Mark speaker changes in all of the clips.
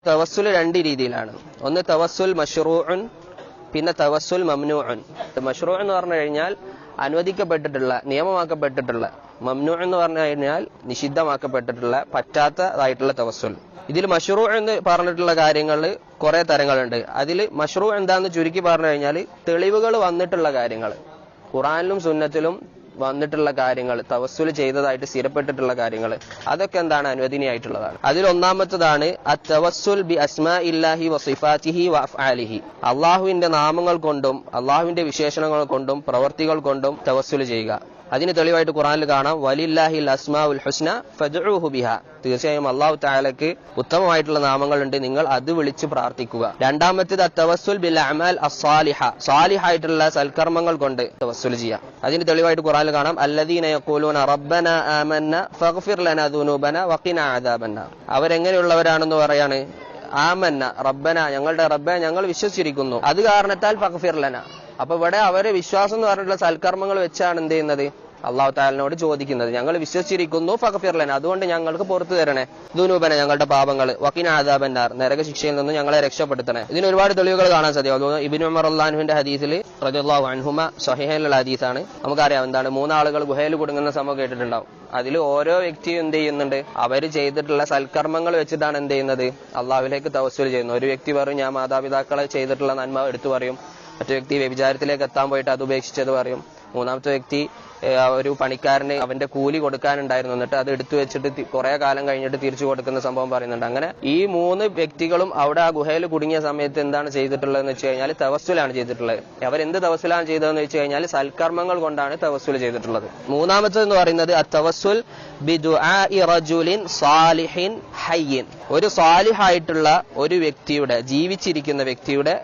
Speaker 1: തവസ്സുൽ രണ്ട് രീതിയിലാണ്. ഒന്ന് തവസ്സുൽ മശ്റൂഉൻ, പിന്നെ തവസ്സുൽ മംനൂഉൻ. മശ്റൂ എന്ന് പറഞ്ഞു കഴിഞ്ഞാൽ അനുവദിക്കപ്പെട്ടിട്ടുള്ള, നിയമമാക്കപ്പെട്ടിട്ടുള്ള. മംനൂ എന്ന് പറഞ്ഞു കഴിഞ്ഞാൽ നിഷിദ്ധമാക്കപ്പെട്ടിട്ടുള്ള, പറ്റാത്തതായിട്ടുള്ള തവസ്സുൽ. ഇതിൽ മശ്റൂ എന്ന് പറഞ്ഞിട്ടുള്ള കാര്യങ്ങൾ കുറെ തരങ്ങളുണ്ട്. അതിൽ മശ്റൂ എന്താന്ന് ചുരുക്കി പറഞ്ഞു കഴിഞ്ഞാൽ തെളിവുകൾ വന്നിട്ടുള്ള കാര്യങ്ങൾ, ഖുർആനിലും സുന്നത്തിലും വന്നിട്ടുള്ള കാര്യങ്ങൾ, തവസ്സുൽ ചെയ്തതായിട്ട് സ്ഥിരപ്പെട്ടിട്ടുള്ള കാര്യങ്ങൾ, അതൊക്കെ എന്താണ് അനുവദനീയമായിട്ടുള്ളതാണ്. അതിൽ ഒന്നാമത്തതാണ് അത്തവസ്സുൽ ബി അസ്മാഇല്ലാഹി വസിഫാതിഹി വഅഫ്ആലിഹി. അള്ളാഹുവിന്റെ നാമങ്ങൾ കൊണ്ടും അള്ളാഹുവിന്റെ വിശേഷണങ്ങൾ കൊണ്ടും പ്രവർത്തികൾ കൊണ്ടും തവസ്സുൽ ചെയ്യുക. അതിന് തെളിവായിട്ട് ഖുർആനിൽ കാണാം, വലില്ലാഹിൽ അസ്മാഉൽ ഹുസ്ന ഫദ്ഉഹു ബിഹാ. തീർച്ചയായും അല്ലാഹു തആലക്ക് ഉത്തമമായിട്ടുള്ള നാമങ്ങളുണ്ട്, നിങ്ങൾ അത് വിളിച്ച് പ്രാർത്ഥിക്കുക. രണ്ടാമത്തേത് അത്തവസ്സുൽ ബിൽ അഅമാൽ അസ്സാലിഹ. സാലിഹായിട്ടുള്ള സൽക്കർമ്മങ്ങൾ കൊണ്ട് തവസ്സുൽ ചെയ്യാം. അതിന് തെളിവായിട്ട് ഖുർആനിൽ കാണാം, അല്ലദീന യഖൂലൂന റബ്ബനാ ആമന്ന ഫഗ്ഫിർ ലനാ ദുനൂബന വഖിനാ അദാബന്നാർ. അവരെങ്ങനെയുള്ളവരാണെന്ന് പറയാണ്, ആമന്ന റബ്ബന, ഞങ്ങളുടെ റബ്ബെ ഞങ്ങൾ വിശ്വസിച്ചിരിക്കുന്നു, അത് കാരണത്താൽ ഫഗ്ഫിർ ലനാ. അപ്പൊ ഇവിടെ അവരെ വിശ്വാസം എന്ന് പറഞ്ഞിട്ടുള്ള സൽക്കർമ്മങ്ങൾ വെച്ചാണ് എന്ത് ചെയ്യുന്നത്, അള്ളാഹു തആലയോട് ചോദിക്കുന്നത്. ഞങ്ങൾ വിശ്വസിച്ചിരിക്കുന്നു, ഫഗ്ഫിർ ലനാ, അതുകൊണ്ട് ഞങ്ങൾക്ക് പുറത്തു തരണേ, ദുനൂബന ഞങ്ങളുടെ പാപങ്ങൾ, വഖിനാ അദാബന്നാർ നരക ശിക്ഷയിൽ നിന്ന് ഞങ്ങളെ രക്ഷപ്പെടുത്തണേ. ഇതിന് ഒരുപാട് തെളിവുകൾ കാണാൻ സാധിക്കും. ഇബ്നു ഉമർ റളിയല്ലാഹുവിന്റെ ഹദീസിൽ റളിയല്ലാഹു അൻഹുമ സ്വഹീഹുൽ ഹദീസാണ്. നമുക്കറിയാം എന്താണ്, മൂന്നാളുകൾ ഗുഹയിൽ കുടുങ്ങുന്ന സംഭവം കേട്ടിട്ടുണ്ടാവും. അതിൽ ഓരോ വ്യക്തിയും എന്ത് ചെയ്യുന്നുണ്ട്, അവര് ചെയ്തിട്ടുള്ള സൽക്കർമ്മങ്ങൾ വെച്ചിട്ടാണ് എന്ത് ചെയ്യുന്നത്, അള്ളാഹുവിലേക്ക് തവസ്സുൽ ചെയ്യുന്നത്. ഒരു വ്യക്തി പറയും ഞാൻ മാതാപിതാക്കളെ ചെയ്തിട്ടുള്ള നന്മ എടുത്തു പറയും. മറ്റു വ്യക്തി വ്യഭിചാരത്തിലേക്ക് എത്താൻ പോയിട്ട് അത് ഉപേക്ഷിച്ചത് പറയും. മൂന്നാമത്തെ വ്യക്തി ഒരു പണിക്കാരന് അവന്റെ കൂലി കൊടുക്കാനുണ്ടായിരുന്നു, എന്നിട്ട് അത് എടുത്തു വെച്ചിട്ട് കുറെ കാലം കഴിഞ്ഞിട്ട് തിരിച്ചു കൊടുക്കുന്ന സംഭവം പറയുന്നുണ്ട്. അങ്ങനെ ഈ മൂന്ന് വ്യക്തികളും അവിടെ ആ ഗുഹയിൽ കുടുങ്ങിയ സമയത്ത് എന്താണ് ചെയ്തിട്ടുള്ളതെന്ന് വെച്ച് കഴിഞ്ഞാൽ തവസ്സുലാണ് ചെയ്തിട്ടുള്ളത്. അവരെന്ത് തവസ്സുലാണ് ചെയ്തതെന്ന് വെച്ച് കഴിഞ്ഞാൽ സൽക്കർമ്മങ്ങൾ കൊണ്ടാണ് തവസ്സുൽ ചെയ്തിട്ടുള്ളത്. മൂന്നാമത്തേന്ന് പറയുന്നത് അത്തവസ്സുൽ ബിദുആഇ റജുലിൻ സാലിഹിൻ ഹയ്യിൻ. ഒരു സാലിഹായിട്ടുള്ള ഒരു വ്യക്തിയുടെ, ജീവിച്ചിരിക്കുന്ന വ്യക്തിയുടെ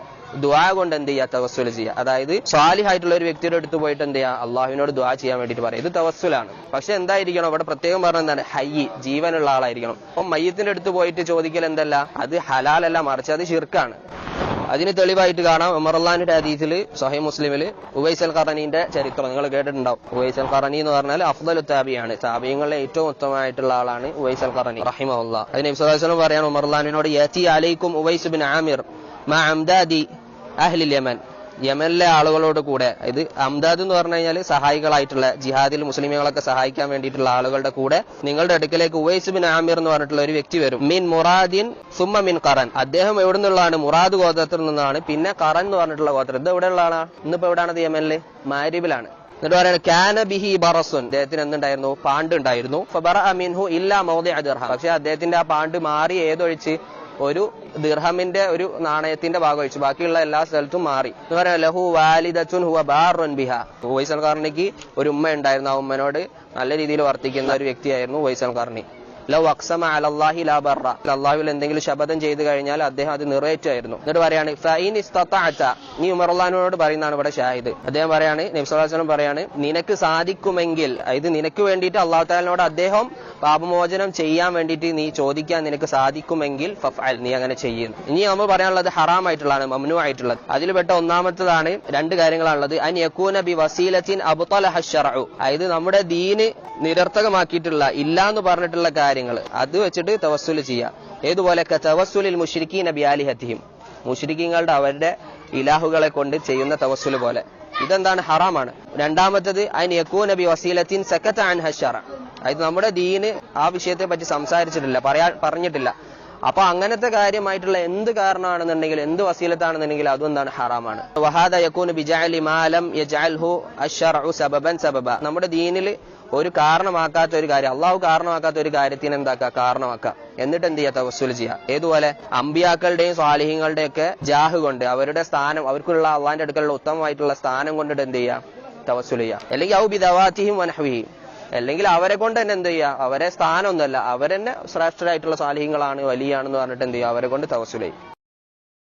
Speaker 1: ദുആ കൊണ്ട് എന്ത് ചെയ്യുക, തവസ്സുൽ ചെയ്യുക. അതായത് സാലിഹായിട്ടുള്ള ഒരു വ്യക്തിയുടെ അടുത്ത് പോയിട്ട് എന്ത് ചെയ്യുക, അള്ളാഹുവിനോട് ദുആ ചെയ്യാൻ വേണ്ടിയിട്ട് പറയാം. ഇത് തവസ്സുലാണ്. പക്ഷെ എന്തായിരിക്കണം, അവിടെ പ്രത്യേകം പറഞ്ഞ എന്താണ്, ഹയ്യി, ജീവനുള്ള ആളായിരിക്കണം. അപ്പം മയ്യത്തിന്റെ അടുത്ത് പോയിട്ട് ചോദിക്കൽ എന്തല്ല, അത് ഹലാലല്ല, മറിച്ച് അത് ശിർക്കാണ്. അതിന് തെളിവായിട്ട് കാണാം ഉമർ റളിയല്ലാഹുവിന്റെ ഹദീസിൽ സ്വഹീഹ് മുസ്ലിമില് ഉവൈസ് അൽ ഖറനീന്റെ ചരിത്രം നിങ്ങൾ കേട്ടിട്ടുണ്ടാവും. ഉവൈസ് അൽ ഖറനി എന്ന് പറഞ്ഞാൽ അഫ്ദലു താബിയാണ്, താബിഈങ്ങളിലെ ഏറ്റവും ഉത്തമമായിട്ടുള്ള ആളാണ് ഉവൈസ് അൽ ഖറനി റഹിമഹുല്ലാഹ്. അതിന് നബി സല്ലല്ലാഹു അലൈഹി വസല്ലം പറയാണ് ഉമർ റളിയല്ലാഹുവിനോട്, യതി അലൈക്കും ഉവൈസ് ബിൻ ആമിർ മാ അംദാദി അഹ്ലിൽ യമൻ. യമനിലെ ആളുകളോട് കൂടെ, ഇത് അംദാദ് എന്ന് പറഞ്ഞു കഴിഞ്ഞാൽ സഹായികളായിട്ടുള്ള, ജിഹാദിൽ മുസ്ലിമുകളൊക്കെ സഹായിക്കാൻ വേണ്ടിയിട്ടുള്ള ആളുകളുടെ കൂടെ നിങ്ങളുടെ അടുക്കലേക്ക് ഉവൈസ് ബിൻ ആമിർ എന്ന് പറഞ്ഞിട്ടുള്ള ഒരു വ്യക്തി വരും. മിൻ മുറാദിൻ സുമ്മ മിൻ ഖറൻ. അദ്ദേഹം എവിടെ നിന്നുള്ളതാണ്, മുറാദ് ഗോത്രത്തിൽ നിന്നാണ്, പിന്നെ ഖറൻ എന്ന് പറഞ്ഞിട്ടുള്ള ഗോത്രം. ഇത് എവിടെയുള്ള ആളാണ്, ഇന്നിപ്പോ എവിടെയാണത്, യമനില് മാരിബിലാണ്. എന്നിട്ട് പറയാണ് കാന ബിഹി ബറസുൻ, അദ്ദേഹത്തിന് എന്തുണ്ടായിരുന്നു, പാണ്ട് ഉണ്ടായിരുന്നു. ഫബറഅ മിൻഹു ഇല്ലാ മൗദിഅ ദിർഹം. പക്ഷെ അദ്ദേഹത്തിന്റെ ആ പാണ്ട് മാറി ഏതൊഴിച്ച്, ഒരു ദിർഹമിന്റെ ഒരു നാണയത്തിന്റെ ഭാഗം ഒഴിച്ചു ബാക്കിയുള്ള എല്ലാ സ്ഥലത്തും മാറി. എന്ന് പറയാം ലഹു വാലിദത്തുൻ ഹുവ ബാറുൻ ബിഹാ. ഉവൈസ് അൽ ഖർണിക്ക് ഒരു ഉമ്മ ഉണ്ടായിരുന്നു, ആ ഉമ്മനോട് നല്ല രീതിയിൽ വർത്തിക്കുന്ന ഒരു വ്യക്തിയായിരുന്നു ഉവൈസ് അൽ ഖർണി. ലൗ അഖ്സമ അലല്ലാഹി ലാ ബറ. അല്ലാഹുവിൽ എന്തെങ്കിലും ശപഥം ചെയ്തു കഴിഞ്ഞാൽ അദ്ദേഹം അത് നിറവേറ്റുമായിരുന്നു. എന്നിട്ട് പറയാണ് ഫഇൻ ഇസ്തതഅത. നീ ഉമർ റളിയല്ലാഹുവിനോട് പറയുന്നതാണ് ഇവിടെ ഷാഹിദ്. അദ്ദേഹം പറയാണ്, നബി സല്ലല്ലാഹു അലൈഹി വസല്ലം പറയാണ്, നിനക്ക് സാധിക്കുമെങ്കിൽ, ഇത് നിനക്ക് വേണ്ടിയിട്ട് അല്ലാഹു തആലയോട് അദ്ദേഹം പാപമോചനം ചെയ്യാൻ വേണ്ടിയിട്ട് നീ ചോദിക്കാൻ നിനക്ക് സാധിക്കുമെങ്കിൽ ഫഫഅൽ, നീ അങ്ങനെ ചെയ്യുന്നു. ഇനി നമ്മൾ പറയാനുള്ളത് ഹറാമായിട്ടുള്ളതാണ്, മംനൂ ആയിട്ടുള്ളത്. അതിൽപ്പെട്ട ഒന്നാമത്തതാണ്, രണ്ട് കാര്യങ്ങളാണുള്ളത്. അൻ യകൂന ബി വസീലത്തിൻ അബ്തലഹ ശർഉ. അതായത് നമ്മുടെ ദീന് നിരർത്ഥകമാക്കിയിട്ടുള്ള, ഇല്ലാന്ന് പറഞ്ഞിട്ടുള്ള കാര്യങ്ങൾ, അത് വെച്ചിട്ട് തവസ്സുൽ ചെയ്യുക. ഏതുപോലെ തവസ്സുലിൽ മുശ്രിക്കീന ബിആലിഹതിഹിം. മുശ്രിക്കീങ്ങളുടെ അവരുടെ ഇലാഹുകളെ കൊണ്ട് ചെയ്യുന്ന തവസ്സുൽ പോലെ. ഇതെന്താണ്, ഹറാമാണ്. രണ്ടാമത്തത് അൻ യകൂന ബി വസീലത്തിൻ സകത അൻഹ ശർഅ. അതായത് നമ്മുടെ ദീന് ആ വിഷയത്തെ പറ്റി സംസാരിച്ചിട്ടില്ല, പറഞ്ഞിട്ടില്ല. അപ്പൊ അങ്ങനത്തെ കാര്യമായിട്ടുള്ള എന്ത് കാരണമാണെന്നുണ്ടെങ്കിൽ, എന്ത് വസീലത്താണെന്നുണ്ടെങ്കിൽ അതും എന്താണ്, ഹറാമാണ്. വഹാദ യകൂന ബിജഅലി മാ ലം യജഅൽഹു അശ്ശറഉ സബബൻ സബബ. നമ്മുടെ ദീനിൽ ഒരു കാരണമാക്കാത്ത ഒരു കാര്യം, അള്ളാഹു കാരണമാക്കാത്ത ഒരു കാര്യത്തിന് എന്താക്കുക, കാരണമാക്കുക. എന്നിട്ട് എന്ത് ചെയ്യുക, തവസ്സുൽ ചെയ്യുക. ഏതുപോലെ അമ്പിയാക്കളുടെയും സ്വാലിഹീങ്ങളുടെയും ഒക്കെ ജാഹ് കൊണ്ട്, അവരുടെ സ്ഥാനം, അവർക്കുള്ള അള്ളാഹിന്റെ അടുക്കലുള്ള ഉത്തമമായിട്ടുള്ള സ്ഥാനം കൊണ്ടിട്ട് എന്ത് ചെയ്യുക, തവസ്സുൽ ചെയ്യുക. അല്ലെങ്കിൽ ഔ ബിദവാതിഹിം വനഹ്വിഹിം, അല്ലെങ്കിൽ അവരെ കൊണ്ട് തന്നെ എന്ത് ചെയ്യുക, അവരെ സ്ഥാനം ഒന്നുമല്ല, അവരെന്നെ ശ്രേഷ്ഠരായിട്ടുള്ള സാലിഹീങ്ങളാണ്, വലിയാണെന്ന് പറഞ്ഞിട്ട് എന്ത് ചെയ്യുക, അവരെ കൊണ്ട് തവസ്സുൽ ചെയ്യും.